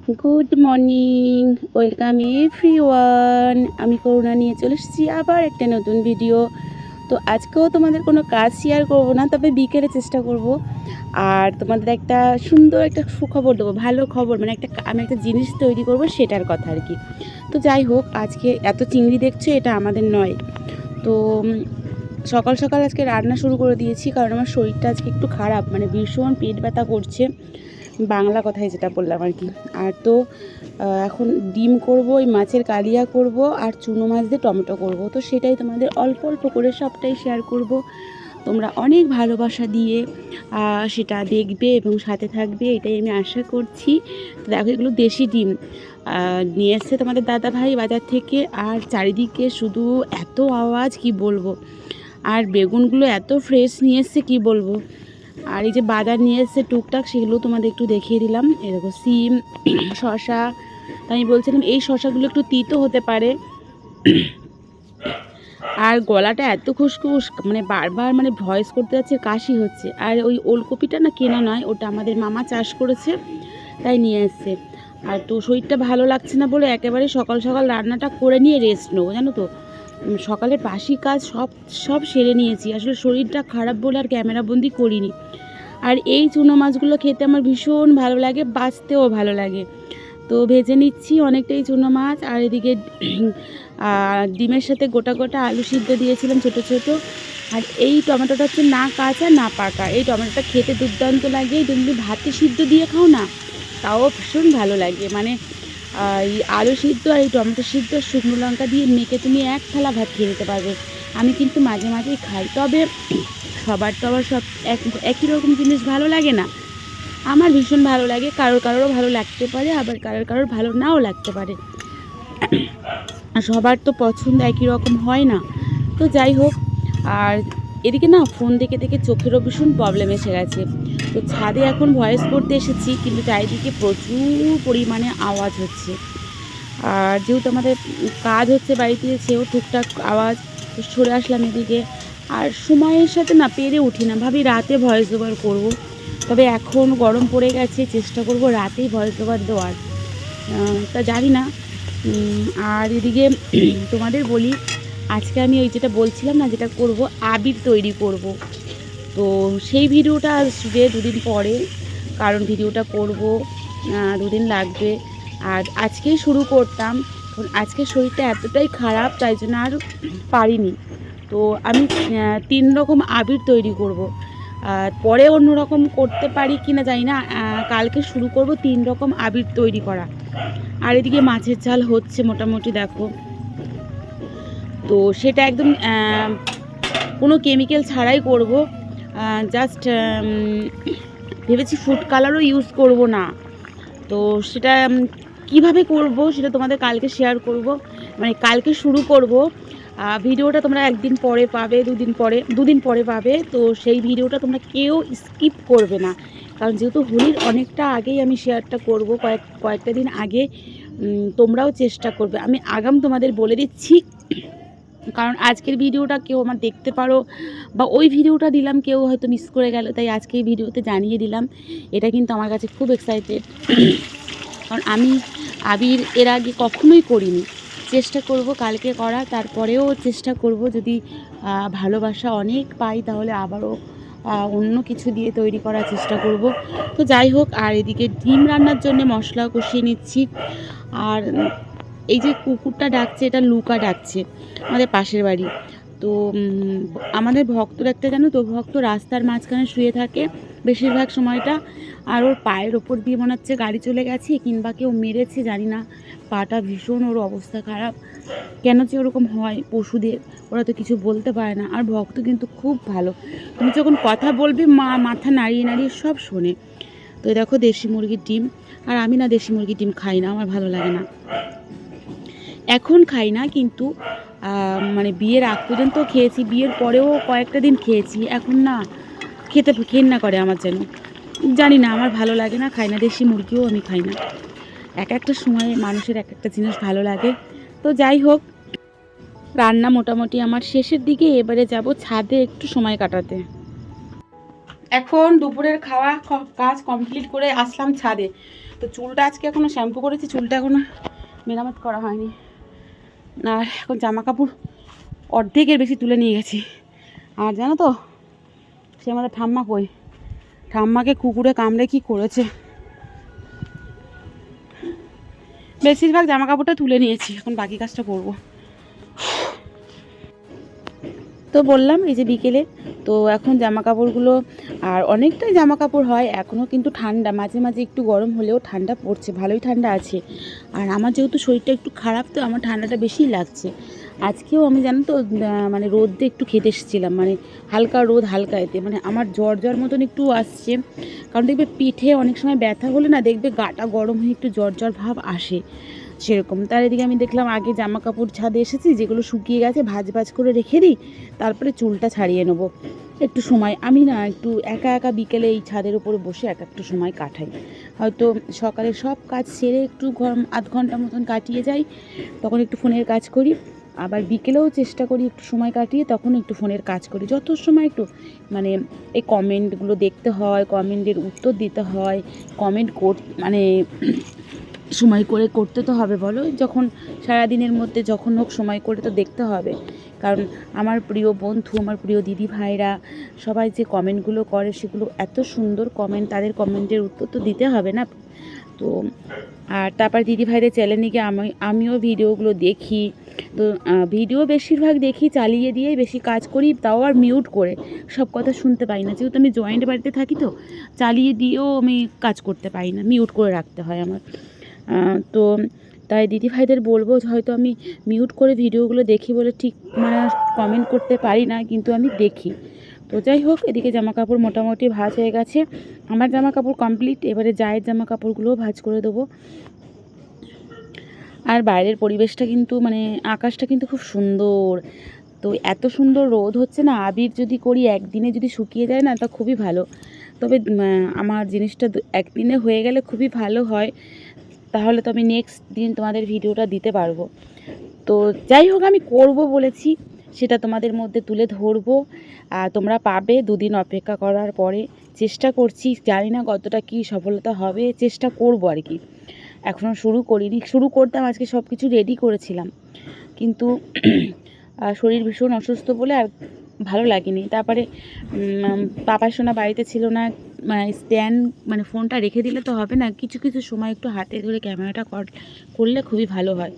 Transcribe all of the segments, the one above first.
Good morning, welcome everyone. আমি করুণা নিয়ে চলে এসেছি আবার একটা নতুন ভিডিও। তো আজকেও তোমাদের কোনো কাজ শেয়ার করব না, তবে বিকেলে চেষ্টা করব। আর তোমাদের একটা সুন্দর একটা সুখবর দেবো, ভালো খবর, মানে আমি একটা জিনিস তৈরি করব সেটার কথা আর কি। তো যাই হোক, আজকে এত চিংড়ি দেখছো, এটা আমাদের নয়। তো সকাল সকাল আজকে রান্না শুরু করে দিয়েছি, কারণ আমার শরীরটা আজকে একটু খারাপ, মানে ভীষণ পেট ব্যথা করছে, বাংলা কথায় যেটা বললাম আর কি। আর তো এখন ডিম করব, ওই মাছের কালিয়া করব, আর চুনো মাছ দিয়ে টমেটো করব। তো সেটাই তোমাদের অল্প অল্প করে সবটাই শেয়ার করব। তোমরা অনেক ভালোবাসা দিয়ে সেটা দেখবে এবং সাথে থাকবে, এটাই আমি আশা করছি। তো দেখো, এগুলো দেশি ডিম নিয়ে এসছে তোমাদের দাদা ভাই বাজার থেকে। আর চারিদিকে শুধু এত আওয়াজ, কি বলবো। আর বেগুনগুলো এত ফ্রেশ নিয়ে এসছে, কী বলবো। আর এই যে বাজার নিয়ে এসছে টুকটাক, সেগুলো তোমাদের একটু দেখিয়ে দিলাম। এই দেখো, সিম, শশা। তাই আমি বলছিলাম এই শশাগুলো একটু তিতো হতে পারে। আর গলাটা এত খুসখুস, মানে বারবার মানে ভয়েস করতে যাচ্ছে, কাশি হচ্ছে। আর ওই ওলকপিটা না কেনা নয়, ওটা আমাদের মামা চাষ করেছে, তাই নিয়ে এসছে। আর তো শরীরটা ভালো লাগছে না বলে একেবারে সকাল সকাল রান্নাটা করে নিয়ে রেস্ট নেবো, জানো তো। সকালে বাসি কাজ সব সব সেরে নিয়েছি, আসলে শরীরটা খারাপ বলে আর ক্যামেরাবন্দি করিনি। আর এই চুনো মাছগুলো খেতে আমার ভীষণ ভালো লাগে, বাছতেও ভালো লাগে। তো ভেজে নিচ্ছি অনেকটাই চুনো মাছ। আর এদিকে ডিমের সাথে গোটা গোটা আলু সিদ্ধ দিয়েছিলাম ছোট ছোট। আর এই টমেটোটা হচ্ছে না কাঁচা না পাকা, এই টমেটোটা খেতে দুর্দান্ত লাগে। তুমি ভাতে সিদ্ধ দিয়ে খাও না, তাও ভীষণ ভালো লাগে। মানে এই আলু সিদ্ধ আর এই টমেটো সিদ্ধ শুকনো লঙ্কা দিয়ে মেখে তুমি এক থালা ভাত খেয়ে নিতে পারবে। আমি কিন্তু মাঝে মাঝেই খাই, তবে সবার তো আবার সব একই রকম জিনিস ভালো লাগে না। আমার ভীষণ ভালো লাগে, কারোরও ভালো লাগতে পারে, আবার কারোর ভালো নাও লাগতে পারে। সবার তো পছন্দ একই রকম হয় না। তো যাই হোক, আর এদিকে না ফোন দেখে দেখে চোখেরও ভীষণ প্রবলেম এসে গেছে। তো ছাদে এখন ভয়েস করতে এসেছি, কিন্তু চারিদিকে প্রচুর পরিমাণে আওয়াজ হচ্ছে। আর যেহেতু আমাদের কাজ হচ্ছে বাড়িতে, সেও টুকটাক আওয়াজ, তো সরে আসলাম এদিকে। আর সময়ের সাথে না পেরে উঠি না, ভাবি রাতে ভয়েস ওভার করবো, তবে এখন গরম পড়ে গেছে, চেষ্টা করব রাতেই ভয়েস ওভার দেওয়ার। তা জানি না। আর এদিকে তোমাদের বলি, আজকে আমি ওই যেটা বলছিলাম না, যেটা করব, আবির তৈরি করব। তো সেই ভিডিওটা আসবে দুদিন পরে, কারণ ভিডিওটা করব দুদিন লাগবে। আর আজকেই শুরু করতাম, আজকে শরীরটা এতটাই খারাপ, তাই জন্য আর পারিনি। তো আমি 3 রকম আবির তৈরি করব। পরে অন্য রকম করতে পারি কি না জানি না। কালকে শুরু করব 3 রকম আবির তৈরি করা। আর এদিকে মাছের ঝাল হচ্ছে মোটামুটি, দেখো। তো সেটা একদম কোনো কেমিক্যাল ছাড়াই করব। জাস্ট ভেবেছি ফুড কালারও ইউজ করব না। তো সেটা কিভাবে করব সেটা তোমাদের কালকে শেয়ার করব, মানে কালকে শুরু করব। ভিডিওটা তোমরা একদিন পরে পাবে, দুদিন পরে পাবে। তো সেই ভিডিওটা তোমরা কেউ স্কিপ করবে না, কারণ যেহেতু হোলির অনেকটা আগেই আমি শেয়ারটা করব, কয়েকটা দিন আগে। তোমরাও চেষ্টা করবে, আমি আগাম তোমাদের বলে দিচ্ছি। কারণ আজকের ভিডিওটা কেউ আমার দেখতে পারো, বা ওই ভিডিওটা দিলাম কেউ হয়তো মিস করে গেল, তাই আজকে এই ভিডিওতে জানিয়ে দিলাম। এটা কিন্তু আমার কাছে খুব এক্সাইটেড, কারণ আমি আবির এর আগে কখনোই করিনি। চেষ্টা করব কালকে করা, তারপরেও চেষ্টা করব যদি ভালোবাসা অনেক পাই, তাহলে আবারও অন্য কিছু দিয়ে তৈরি করার চেষ্টা করব। তো যাই হোক, আর এদিকে ডিম রান্নার জন্য মশলা কষিয়ে নিচ্ছি। আর এই যে কুকুরটা ডাকছে, এটা লুকা ডাকছে, আমাদের পাশের বাড়ি। তো আমাদের ভক্তর একটা, জানো তো, ভক্ত রাস্তার মাঝখানে শুয়ে থাকে বেশিরভাগ সময়টা। আর ওর পায়ের ওপর দিয়ে মনে হচ্ছে গাড়ি চলে গেছে, কিংবা কেউ মেরেছে, জানি না। পাটা ভীষণ, ওর অবস্থা খারাপ। কেন যে ওরকম হয় পশুদের, ওরা তো কিছু বলতে পারে না। আর ভক্ত কিন্তু খুব ভালো, তুমি যখন কথা বলবে মাথা নাড়িয়ে নাড়িয়ে সব শোনে। তো দেখো দেশি মুরগির ডিম। আর আমি না দেশি মুরগির ডিম খাই না, আমার ভালো লাগে না। এখন খাই না, কিন্তু মানে বিয়ের আগ পর্যন্ত খেয়েছি, বিয়ের পরেও কয়েকটা দিন খেয়েছি। এখন না খেতে ঘেন্না করে আমার, যেন জানি না, আমার ভালো লাগে না, খাই না। দেশি মুরগিও আমি খাই না। এক একটা সময়ে মানুষের এক একটা জিনিস ভালো লাগে। তো যাই হোক, রান্না মোটামুটি আমার শেষের দিকে, এবারে যাব ছাদে একটু সময় কাটাতে। এখন দুপুরের কাজ কমপ্লিট করে আসলাম ছাদে। তো চুলটা আজকে এখনও শ্যাম্পু করেছি, চুলটা এখনও মেরামত করা হয়নি। আর এখন জামা কাপড় অর্ধেকের বেশি তুলে নিয়ে গেছি। আর জানো তো সে আমাদের ঠাম্মা কই, ঠাম্মাকে কুকুরে কামড়ে কি করেছে। বেশিরভাগ জামা কাপড়টা তুলে নিয়েছি, এখন বাকি কাজটা করব। তো বললাম এই যে বিকেলে, তো এখন জামা কাপড়গুলো আর অনেকটাই জামা কাপড় হয় এখনও, কিন্তু ঠান্ডা, মাঝে মাঝে একটু গরম হলেও ঠান্ডা পড়ছে, ভালোই ঠান্ডা আছে। আর আমার যেহেতু শরীরটা একটু খারাপ, তো আমার ঠান্ডাটা বেশিই লাগছে। আজকেও আমি জানো তো মানে রোদে একটু খেতে এসেছিলাম, মানে হালকা রোদ হালকা এতে মানে আমার জ্বর জ্বর মতন একটু আসছে। কারণ দেখবে পিঠে অনেক সময় ব্যথা হলে না দেখবে গাটা গরম হয়ে একটু জ্বর জ্বর ভাব আসে, সেরকম। তার এদিকে আমি দেখলাম আগে জামা কাপড় ছাদে এসেছি, যেগুলো শুকিয়ে গেছে ভাজ ভাজ করে রেখে দিই, তারপরে চুলটা ছাড়িয়ে নেবো একটু সময়। আমি না একটু একা একা বিকেলে এই ছাদের উপরে বসে একটু সময় কাটাই, হয়তো সকালে সব কাজ সেরে একটু আধ ঘন্টা মতন কাটিয়ে যাই, তখন একটু ফোনের কাজ করি। আবার বিকেলেও চেষ্টা করি একটু সময় কাটিয়ে তখন একটু ফোনের কাজ করি, যত সময় একটু মানে এই কমেন্টগুলো দেখতে হয়, কমেন্টের উত্তর দিতে হয়, কমেন্ট মানে সময় করে করতে তো হবে বলো, যখন সারাদিনের মধ্যে যখন হোক সময় করে তো দেখতে হবে। কারণ আমার প্রিয় বন্ধু, আমার প্রিয় দিদি ভাইরা সবাই যে কমেন্টগুলো করে সেগুলো এত সুন্দর কমেন্ট, তাদের কমেন্টের উত্তর তো দিতে হবে না। তো আর তারপর দিদি ভাইদের চ্যানেলে গিয়ে আমিও ভিডিওগুলো দেখি। তো ভিডিও বেশিরভাগ দেখি, চালিয়ে দিয়েই বেশি কাজ করি, তাও আর মিউট করে, সব কথা শুনতে পাই না, যেহেতু আমি জয়েন্ট বাড়িতে থাকি, তো চালিয়ে দিয়েও আমি কাজ করতে পারি না, মিউট করে রাখতে হয় আমার। তো তাই দিদি ভাইদের বলবো, হয়তো আমি মিউট করে ভিডিওগুলো দেখি বলে ঠিক মানে কমেন্ট করতে পারি না, কিন্তু আমি দেখি। তো যাই হোক, এদিকে জামা কাপড় মোটামুটি ভাঁজ হয়ে গেছে, আমার জামা কাপড় কমপ্লিট। এবারে জায়ের জামা কাপড়গুলোও ভাঁজ করে দেবো। আর বাইরের পরিবেশটা কিন্তু মানে আকাশটা কিন্তু খুব সুন্দর, তো এত সুন্দর রোদ হচ্ছে না, আবির যদি করি একদিনে যদি শুকিয়ে যায় না তা খুবই ভালো। তবে আমার জিনিসটা একদিনে হয়ে গেলে খুবই ভালো হয়, তাহলে তো আমি নেক্সট দিন তোমাদের ভিডিওটা দিতে পারবো। তো যাই হোক, আমি করব বলেছি, সেটা তোমাদের মধ্যে তুলে ধরবো, আর তোমরা পাবে দুদিন অপেক্ষা করার পরে। চেষ্টা করছি, জানি না কতটা কি সফলতা হবে, চেষ্টা করব আর কি। এখনও শুরু করিনি, শুরু করতাম, আজকে সব কিছু রেডি করেছিলাম, কিন্তু শরীর ভীষণ অসুস্থ বলে আর ভালো লাগেনি। তারপরে পাপা সোনা বাড়িতে ছিল না, মানে স্ট্যান্ড মানে ফোনটা রেখে দিলে তো হবে না, কিছু কিছু সময় একটু হাতে ধরে ক্যামেরাটা করলে খুবই ভালো হয়।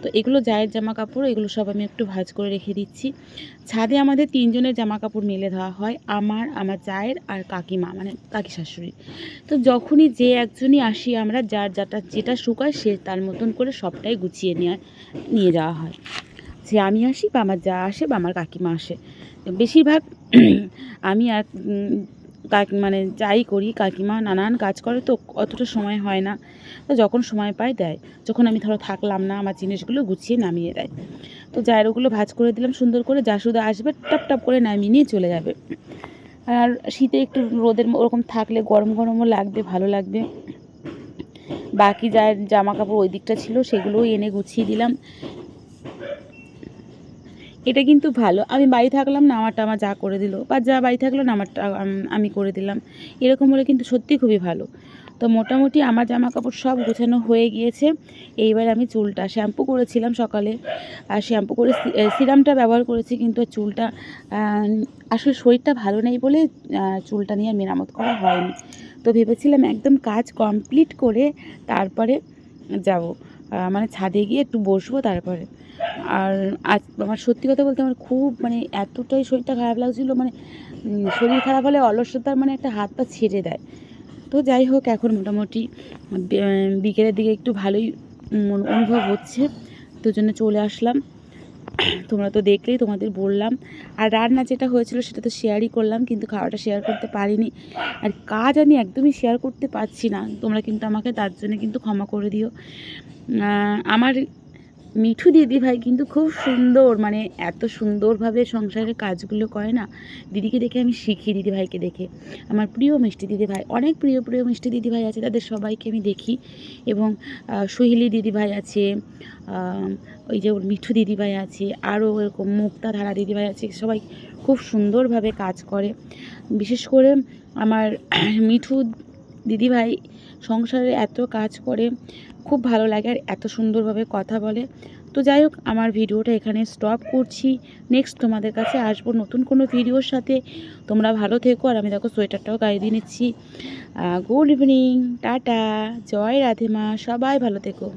তো এগুলো জায়ের জামা কাপড়, এগুলো সব আমি একটু ভাঁজ করে রেখে দিচ্ছি। ছাদে আমাদের 3 জনের জামা কাপড় মেলে দেওয়া হয়, আমার জায়ের আর কাকিমা মানে কাকি শাশুড়ি। তো যখনই যে একজনই আসি আমরা, যার যেটা শুকায় সে তার মতন করে সবটাই গুছিয়ে নিয়ে যাওয়া হয়। যে আমি আসি বা আমার যা আসে বা আমার কাকিমা আসে, বেশিরভাগ আমি আর মানে যাই করি, কাকিমা নানান কাজ করে তো অতটা সময় হয় না, তো যখন সময় পায় দেয়, যখন আমি ধরো থাকলাম না আমার জিনিসগুলো গুছিয়ে নামিয়ে দেয়। তো যায়ের ওগুলো ভাঁজ করে দিলাম সুন্দর করে, যা শুধু আসবে টপ টপ করে নামিয়ে নিয়ে চলে যাবে। আর শীতে একটু রোদের ওরকম থাকলে গরম গরমও লাগবে, ভালো লাগবে। বাকি যার জামা কাপড় ওই দিকটা ছিল সেগুলোও এনে গুছিয়ে দিলাম। এটা কিন্তু ভালো, আমি বাড়ি থাকলাম না আমারটা আমার যা করে দিল, বা যা বাড়ি থাকলো না আমারটা আমি করে দিলাম, এরকম হলে কিন্তু সত্যি খুবই ভালো। তো মোটামুটি আমার জামা কাপড় সব গোছানো হয়ে গিয়েছে। এইবার আমি চুলটা শ্যাম্পু করেছিলাম সকালে, আর শ্যাম্পু করে সিরামটা ব্যবহার করেছি, কিন্তু চুলটা আসলে শরীরটা ভালো নেই বলে চুলটা নিয়ে মেরামত করা হয়নি। তো ভেবেছিলাম একদম কাজ কমপ্লিট করে তারপরে যাব, মানে ছাদে গিয়ে একটু বসবো তারপরে। আর আজ আমার সত্যি কথা বলতে আমার খুব মানে এতটাই শরীরটা খারাপ লাগছিলো, মানে শরীর খারাপ হলে অলসতার মানে একটা হাত পা ছেড়ে দেয়। তো যাই হোক, এখন মোটামুটি বিকেলের দিকে একটু ভালোই অনুভব হচ্ছে, তো জন্য চলে আসলাম। তোমরা তো দেখলেই, তোমাদের বললাম। আর রান্না যেটা হয়েছিল সেটা তো শেয়ারই করলাম, কিন্তু খাওয়াটা শেয়ার করতে পারিনি। আর কাজ আমি একদমই শেয়ার করতে পারছি না, তোমরা কিন্তু আমাকে তার জন্য কিন্তু ক্ষমা করে দিও। আমার মিঠু দিদিভাই কিন্তু খুব সুন্দর, মানে এত সুন্দরভাবে সংসারের কাজগুলো করে না, দিদিকে দেখে আমি শিখি, দিদিভাইকে দেখে। আমার প্রিয় মিষ্টি দিদিভাই, অনেক প্রিয় প্রিয় মিষ্টি দিদিভাই আছে, তাদের সবাইকে আমি দেখি। এবং সোহিলি দিদিভাই আছে, ওই যে মিঠু দিদিভাই আছে, আরও এরকম মুক্তাধারা দিদিভাই আছে, সবাই খুব সুন্দরভাবে কাজ করে। বিশেষ করে আমার মিঠু দিদিভাই সংসারে এত কাজ করে, খুব ভালো লাগে আর এত সুন্দরভাবে কথা বলে। তো যাই হোক, আমার ভিডিওটা এখানে স্টপ করছি। নেক্সট তোমাদের কাছে আসবো নতুন কোনো ভিডিওর সাথে। তোমরা ভালো থেকো। আর আমি দেখো সোয়েটারটাও গায়ে দিয়ে নিচ্ছি। গুড ইভিনিং, টাটা, জয় রাধে মা, সবাই ভালো থেকো।